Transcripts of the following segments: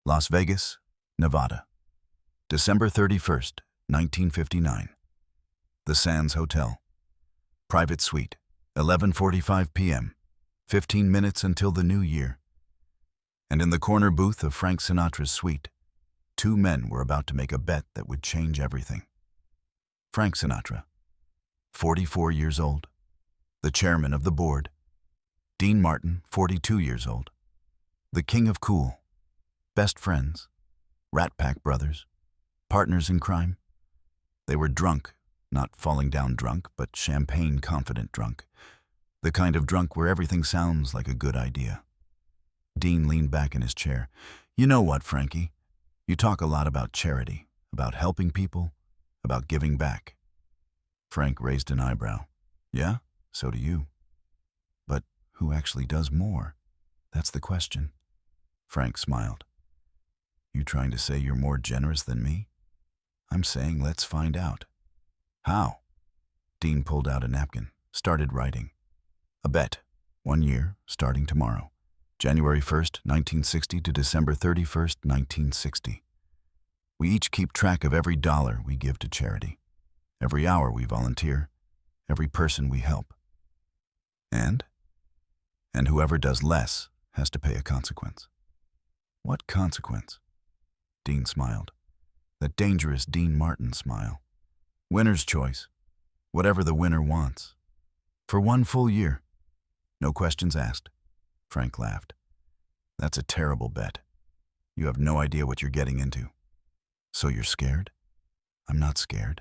Las Vegas, Nevada. December 31st, 1959. The Sands Hotel. Private suite, 11:45 p.m., 15 minutes until the new year. And in the corner booth of Frank Sinatra's suite, two men were about to make a bet that would change everything. Frank Sinatra, 44 years old, the chairman of the board. Dean Martin, 42 years old, the king of cool, best friends, Rat Pack brothers, partners in crime. They were drunk, not falling down drunk, but champagne confident drunk, the kind of drunk where everything sounds like a good idea. Dean leaned back in his chair. You know what, Frankie? You talk a lot about charity, about helping people, about giving back. Frank raised an eyebrow. Yeah, so do you. But who actually does more? That's the question. Frank smiled. You trying to say you're more generous than me? I'm saying let's find out. How? Dean pulled out a napkin, started writing. A bet, 1 year, starting tomorrow. January 1st, 1960 to December 31st, 1960. We each keep track of every dollar we give to charity, every hour we volunteer, every person we help. And whoever does less has to pay a consequence. What consequence? Dean smiled. That dangerous Dean Martin smile. Winner's choice. Whatever the winner wants. For 1 full year. No questions asked. Frank laughed. That's a terrible bet. You have no idea what you're getting into. So you're scared? I'm not scared.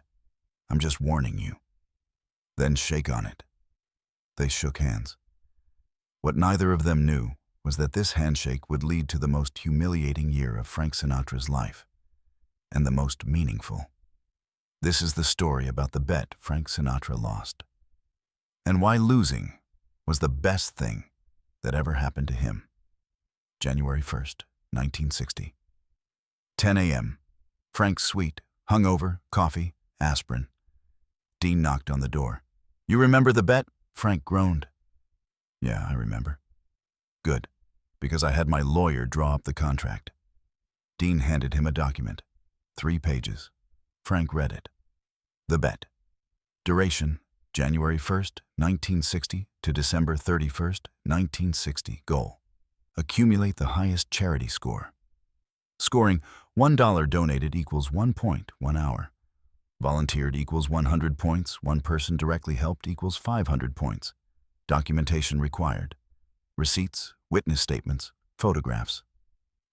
I'm just warning you. Then shake on it. They shook hands. What neither of them knew was that this handshake would lead to the most humiliating year of Frank Sinatra's life, and the most meaningful. This is the story about the bet Frank Sinatra lost, and why losing was the best thing that ever happened to him. January 1st, 1960. 10 a.m. Frank's suite, hungover, coffee, aspirin. Dean knocked on the door. You remember the bet? Frank groaned. Yeah, I remember. Good, because I had my lawyer draw up the contract. Dean handed him a document, 3 pages. Frank read it. The bet. Duration, January 1st, 1960 to December 31st, 1960. Goal. Accumulate the highest charity score. Scoring, $1 donated equals 1 point, 1 hour. Volunteered equals 100 points. 1 person directly helped equals 500 points. Documentation required. Receipts, witness statements, photographs.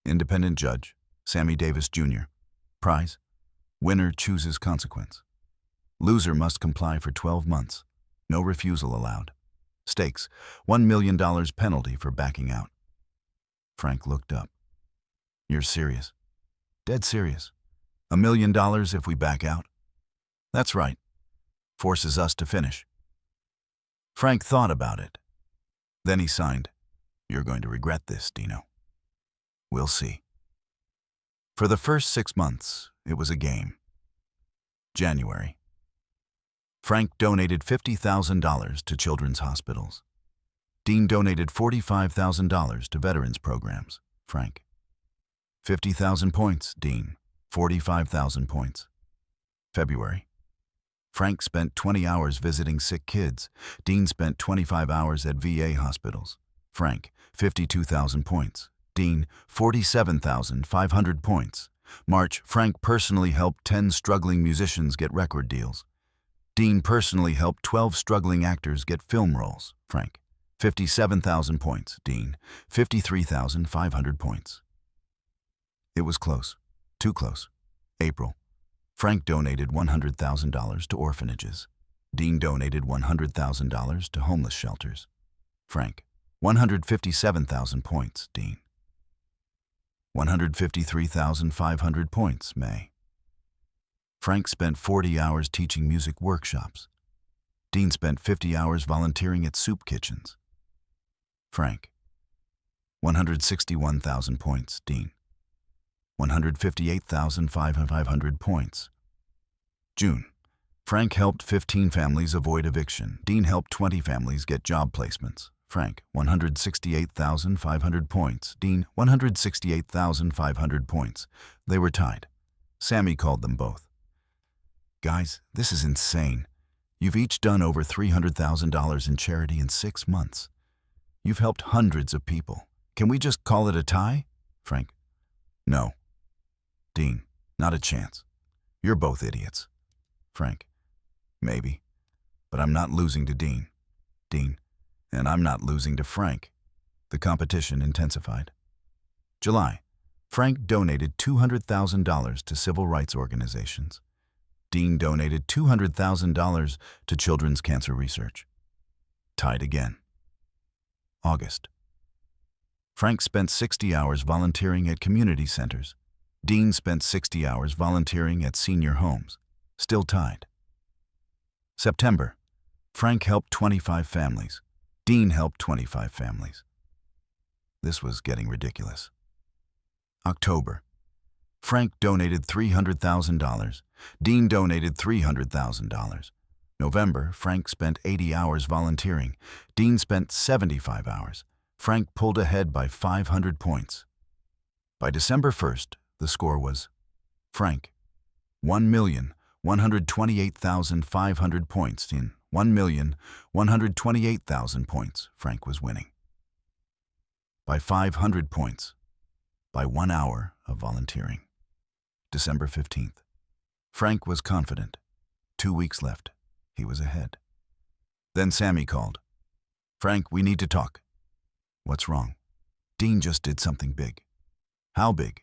Independent judge, Sammy Davis Jr. Prize, winner chooses consequence. Loser must comply for 12 months. No refusal allowed. Stakes, $1 million penalty for backing out. Frank looked up. You're serious? Dead serious. $1 million if we back out? That's right. Forces us to finish. Frank thought about it. Then he signed. You're going to regret this, Dino. We'll see. For the first 6 months, it was a game. January. Frank donated $50,000 to children's hospitals. Dean donated $45,000 to veterans programs. Frank. 50,000 points, Dean. 45,000 points. February. Frank spent 20 hours visiting sick kids. Dean spent 25 hours at VA hospitals. Frank, 52,000 points. Dean, 47,500 points. March, Frank personally helped 10 struggling musicians get record deals. Dean personally helped 12 struggling actors get film roles. Frank, 57,000 points. Dean, 53,500 points. It was close. Too close. April. Frank donated $100,000 to orphanages. Dean donated $100,000 to homeless shelters. Frank, 157,000 points. Dean, 153,500 points. May. Frank spent 40 hours teaching music workshops. Dean spent 50 hours volunteering at soup kitchens. Frank, 161,000 points. Dean, 158,500 points. June. Frank helped 15 families avoid eviction. Dean helped 20 families get job placements. Frank, 168,500 points. Dean, 168,500 points. They were tied. Sammy called them both. Guys, this is insane. You've each done over $300,000 in charity in 6 months. You've helped hundreds of people. Can we just call it a tie? Frank, no. Dean, not a chance. You're both idiots. Frank, maybe. But I'm not losing to Dean. Dean, and I'm not losing to Frank. The competition intensified. July, Frank donated $200,000 to civil rights organizations. Dean donated $200,000 to children's cancer research. Tied again. August. Frank spent 60 hours volunteering at community centers. Dean spent 60 hours volunteering at senior homes. Still tied. September. Frank helped 25 families. Dean helped 25 families. This was getting ridiculous. October. Frank donated $300,000. Dean donated $300,000. November, Frank spent 80 hours volunteering. Dean spent 75 hours. Frank pulled ahead by 500 points. By December 1st, the score was Frank, 1,128,500 points. In 1,128,000 points, Frank was winning. By 500 points. By 1 hour of volunteering. December 15th. Frank was confident. 2 weeks left. He was ahead. Then Sammy called. Frank, we need to talk. What's wrong? Dean just did something big. How big?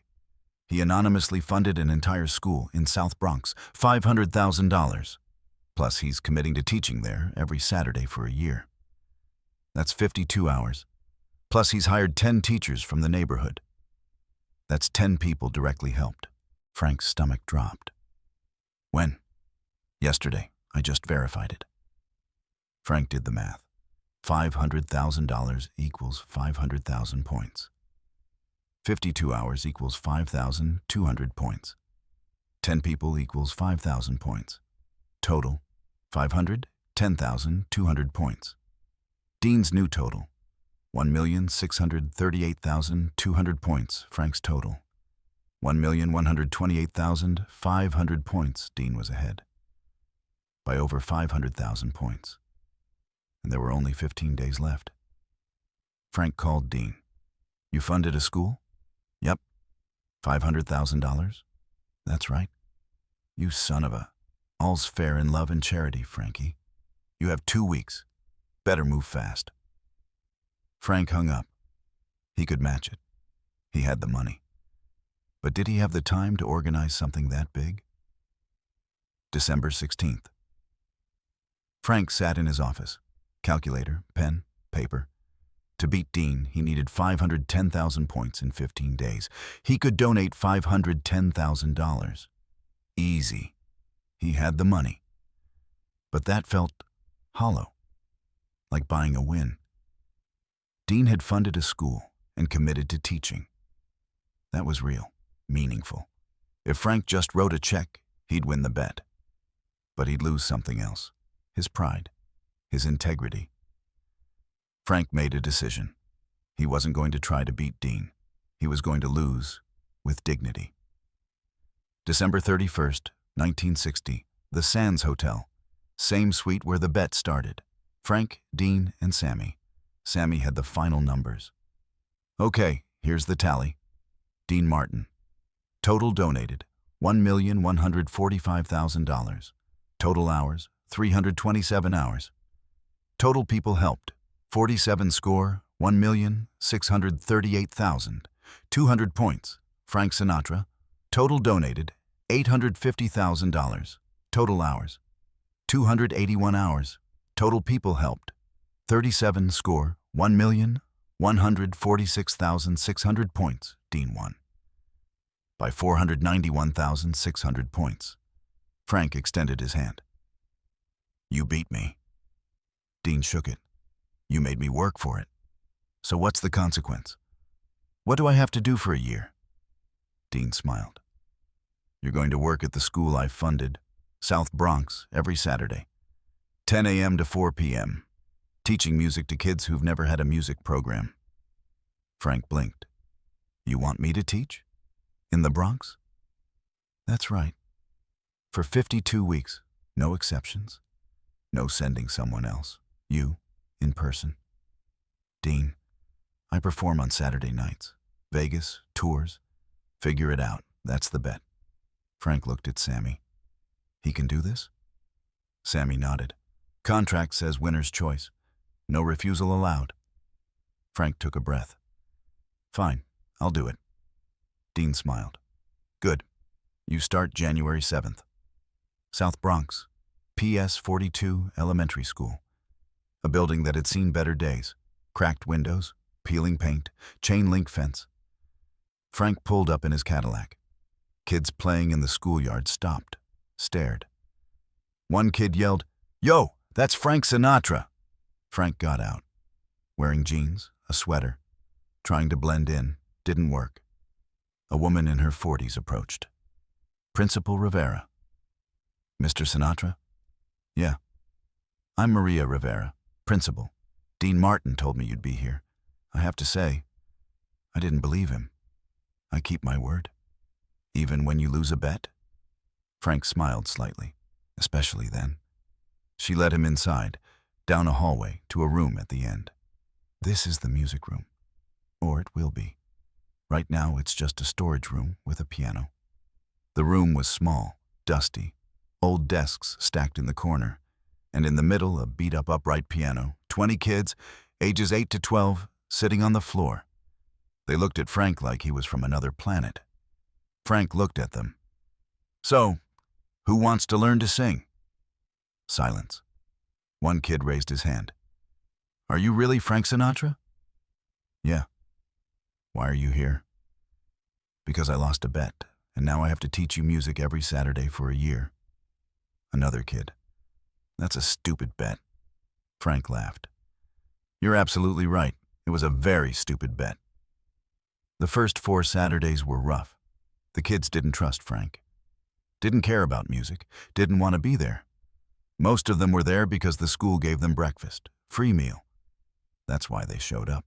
He anonymously funded an entire school in South Bronx, $500,000. Plus he's committing to teaching there every Saturday for a year. That's 52 hours. Plus he's hired 10 teachers from the neighborhood. That's 10 people directly helped. Frank's stomach dropped. When? Yesterday. I just verified it. Frank did the math. $500,000 equals 500,000 points. 52 hours equals 5,200 points. 10 people equals 5,000 points. Total, 510,200 points. Dean's new total, 1,638,200 points. Frank's total, 1,128,500 points. Dean was ahead by over 500,000 points. And there were only 15 days left. Frank called Dean. You funded a school? Yep. $500,000? That's right. You son of a... All's fair in love and charity, Frankie. You have 2 weeks. Better move fast. Frank hung up. He could match it. He had the money. But did he have the time to organize something that big? December 16th. Frank sat in his office. Calculator, pen, paper. To beat Dean, he needed 510,000 points in 15 days. He could donate $510,000. Easy. He had the money. But that felt hollow, like buying a win. Dean had funded a school and committed to teaching. That was real, meaningful. If Frank just wrote a check, he'd win the bet. But he'd lose something else. His pride, his integrity. Frank made a decision. He wasn't going to try to beat Dean. He was going to lose with dignity. December 31st, 1960, the Sands Hotel. Same suite where the bet started. Frank, Dean, and Sammy. Sammy had the final numbers. Okay, here's the tally. Dean Martin. Total donated, $1,145,000. Total hours, 327 hours. Total people helped, 47 score, 1,638,000. 200 points. Frank Sinatra. Total donated, $850,000. Total hours, 281 hours. Total people helped, 37 score, 1,146,600 points. Dean won by 491,600 points. Frank extended his hand. You beat me. Dean shook it. You made me work for it. So what's the consequence? What do I have to do for a year? Dean smiled. You're going to work at the school I funded, South Bronx, every Saturday, 10 a.m. to 4 p.m. teaching music to kids who've never had a music program. Frank blinked. You want me to teach? In the Bronx? That's right. For 52 weeks, no exceptions. No sending someone else. You, in person. Dean, I perform on Saturday nights. Vegas, tours. Figure it out. That's the bet. Frank looked at Sammy. He can do this? Sammy nodded. Contract says winner's choice. No refusal allowed. Frank took a breath. Fine, I'll do it. Dean smiled. Good. You start January 7th. South Bronx, PS 42 Elementary School. A building that had seen better days. Cracked windows, peeling paint, chain link fence. Frank pulled up in his Cadillac. Kids playing in the schoolyard stopped, stared. One kid yelled, Yo, that's Frank Sinatra. Frank got out. Wearing jeans, a sweater. Trying to blend in, didn't work. A woman in her 40s approached. Principal Rivera. Mr. Sinatra? Yeah. I'm Maria Rivera, principal. Dean Martin told me you'd be here. I have to say, I didn't believe him. I keep my word. Even when you lose a bet? Frank smiled slightly, especially then. She led him inside, down a hallway to a room at the end. This is the music room. Or it will be. Right now it's just a storage room with a piano. The room was small, dusty, old desks stacked in the corner, and in the middle a beat-up upright piano, 20 kids, ages 8 to 12, sitting on the floor. They looked at Frank like he was from another planet. Frank looked at them. So, who wants to learn to sing? Silence. One kid raised his hand. Are you really Frank Sinatra? Yeah. Why are you here? Because I lost a bet, and now I have to teach you music every Saturday for a year. Another kid. That's a stupid bet. Frank laughed. You're absolutely right. It was a very stupid bet. The first 4 Saturdays were rough. The kids didn't trust Frank. Didn't care about music. Didn't want to be there. Most of them were there because the school gave them breakfast, free meal. That's why they showed up.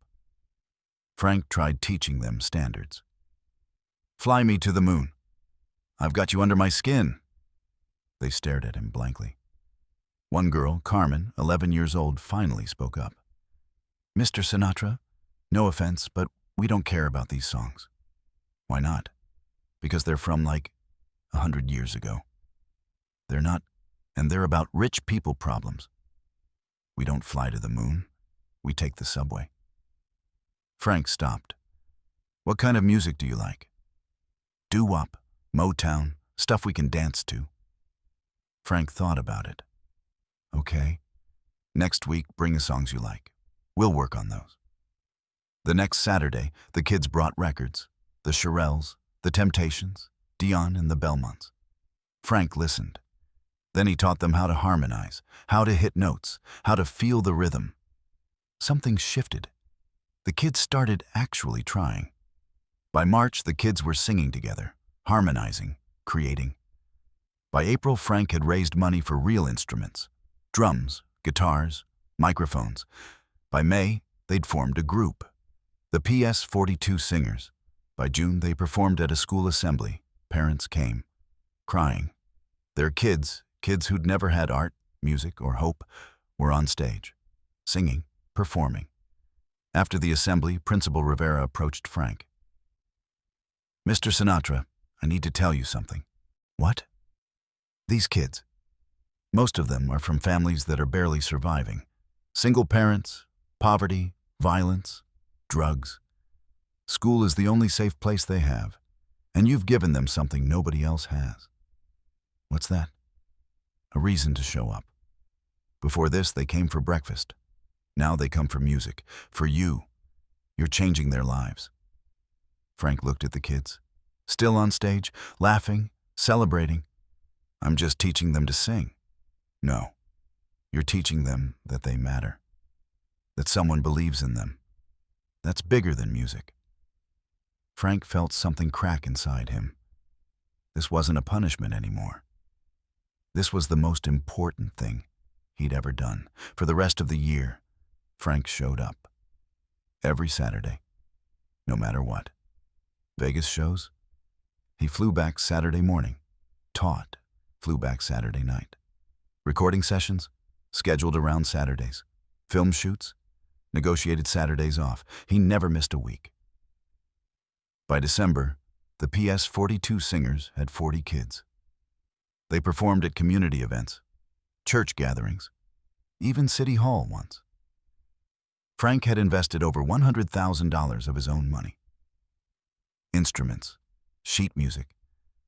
Frank tried teaching them standards. Fly me to the moon. I've got you under my skin. They stared at him blankly. One girl, Carmen, 11 years old, finally spoke up. Mr. Sinatra, no offense, but we don't care about these songs. Why not? Because they're from like 100 years ago. They're not, and they're about rich people problems. We don't fly to the moon. We take the subway. Frank stopped. What kind of music do you like? Doo-wop, Motown, stuff we can dance to. Frank thought about it. Okay. Next week, bring the songs you like. We'll work on those. The next Saturday, the kids brought records. The Shirelles, the Temptations, Dion and the Belmonts. Frank listened. Then he taught them how to harmonize, how to hit notes, how to feel the rhythm. Something shifted. The kids started actually trying. By March, the kids were singing together, harmonizing, creating. By April, Frank had raised money for real instruments, drums, guitars, microphones. By May, they'd formed a group, the PS 42 Singers. By June, they performed at a school assembly. Parents came, crying. Their kids who'd never had art, music, or hope, were on stage, singing, performing. After the assembly, Principal Rivera approached Frank. Mr. Sinatra, I need to tell you something. What? These kids. Most of them are from families that are barely surviving. Single parents, poverty, violence, drugs. School is the only safe place they have, and you've given them something nobody else has. What's that? A reason to show up. Before this, they came for breakfast. Now they come for music, for you. You're changing their lives. Frank looked at the kids, still on stage, laughing, celebrating. I'm just teaching them to sing. No, you're teaching them that they matter, that someone believes in them. That's bigger than music. Frank felt something crack inside him. This wasn't a punishment anymore. This was the most important thing he'd ever done for the rest of the year, Frank showed up. Every Saturday, no matter what. Vegas shows? He flew back Saturday morning. Taught, flew back Saturday night. Recording sessions? Scheduled around Saturdays. Film shoots? Negotiated Saturdays off. He never missed a week. By December, the PS-42 singers had 40 kids. They performed at community events, church gatherings, even City Hall once. Frank had invested over $100,000 of his own money. Instruments, sheet music,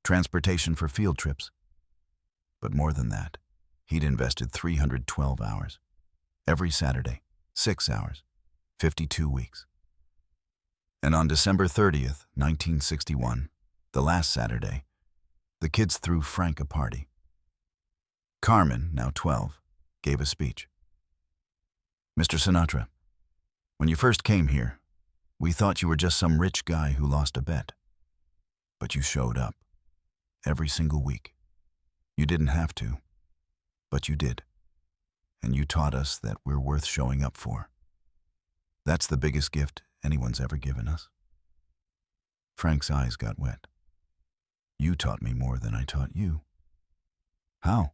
transportation for field trips. But more than that, he'd invested 312 hours. Every Saturday, 6 hours, 52 weeks. And on December 30th, 1961, the last Saturday, the kids threw Frank a party. Carmen, now 12, gave a speech. Mr. Sinatra, when you first came here, we thought you were just some rich guy who lost a bet. But you showed up. Every single week. You didn't have to, but you did. And you taught us that we're worth showing up for. That's the biggest gift anyone's ever given us. Frank's eyes got wet. You taught me more than I taught you. How?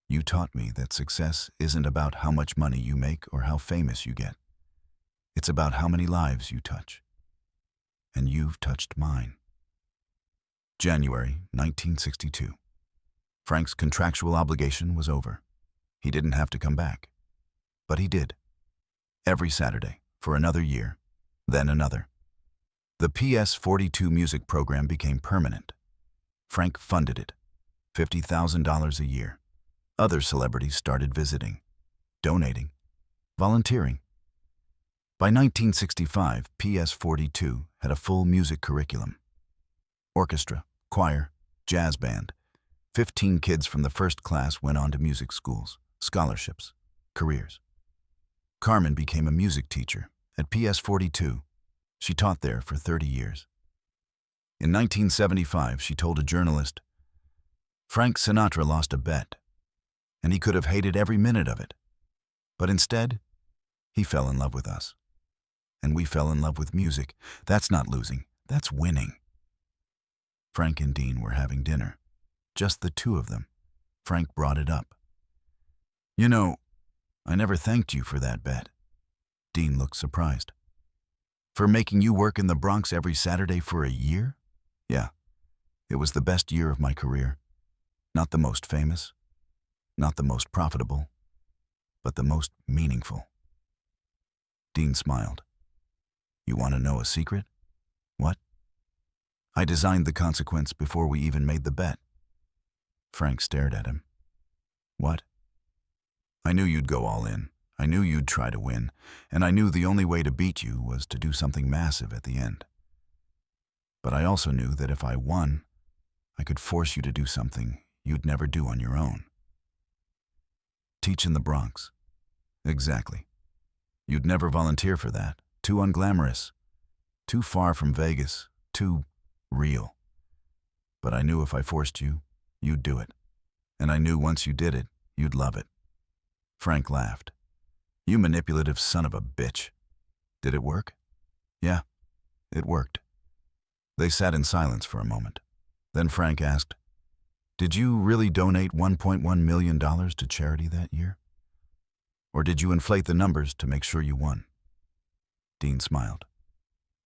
You taught me that success isn't about how much money you make or how famous you get. It's about how many lives you touch. And you've touched mine. January 1962. Frank's contractual obligation was over. He didn't have to come back. But he did. Every Saturday, for another year, then another. The PS-42 music program became permanent. Frank funded it, $50,000 a year. Other celebrities started visiting, donating, volunteering. By 1965, PS-42 had a full music curriculum. Orchestra, choir, jazz band. 15 kids from the first class went on to music schools, scholarships, careers. Carmen became a music teacher at PS-42. She taught there for 30 years. In 1975, she told a journalist, Frank Sinatra lost a bet, and he could have hated every minute of it. But instead, he fell in love with us. And we fell in love with music. That's not losing, that's winning. Frank and Dean were having dinner. Just the two of them. Frank brought it up. You know, I never thanked you for that bet. Dean looked surprised. For making you work in the Bronx every Saturday for a year? Yeah, it was the best year of my career. Not the most famous, not the most profitable, but the most meaningful. Dean smiled. You want to know a secret? What? I designed the consequence before we even made the bet. Frank stared at him. What? I knew you'd go all in. I knew you'd try to win, and I knew the only way to beat you was to do something massive at the end. But I also knew that if I won, I could force you to do something you'd never do on your own. Teach in the Bronx. Exactly. You'd never volunteer for that. Too unglamorous. Too far from Vegas. Too real. But I knew if I forced you, you'd do it. And I knew once you did it, you'd love it. Frank laughed. You manipulative son of a bitch. Did it work? Yeah, it worked. They sat in silence for a moment. Then Frank asked, Did you really donate $1.1 million to charity that year? Or did you inflate the numbers to make sure you won? Dean smiled.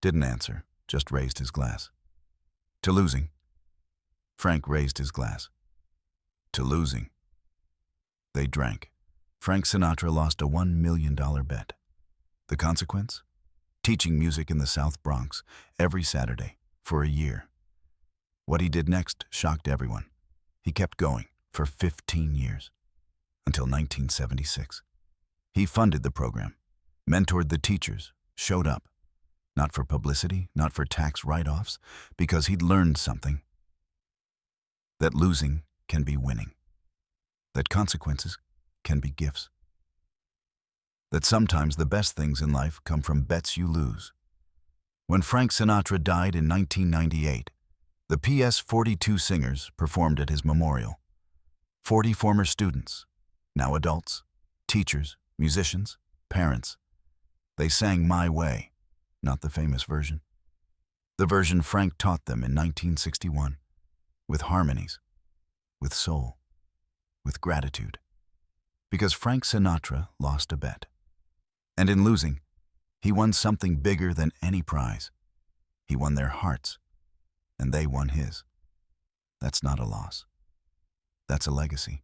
Didn't answer, just raised his glass. To losing. Frank raised his glass. To losing. They drank. Frank Sinatra lost a $1 million bet. The consequence? Teaching music in the South Bronx every Saturday for a year. What he did next shocked everyone. He kept going for 15 years, until 1976. He funded the program, mentored the teachers, showed up, not for publicity, not for tax write-offs, because he'd learned something. That losing can be winning. That consequences can be gifts. That sometimes the best things in life come from bets you lose. When Frank Sinatra died in 1998, the PS-42 singers performed at his memorial. 40 former students, now adults, teachers, musicians, parents. They sang My Way, not the famous version. The version Frank taught them in 1961, with harmonies, with soul, with gratitude. Because Frank Sinatra lost a bet. And in losing, he won something bigger than any prize. He won their hearts, and they won his. That's not a loss. That's a legacy.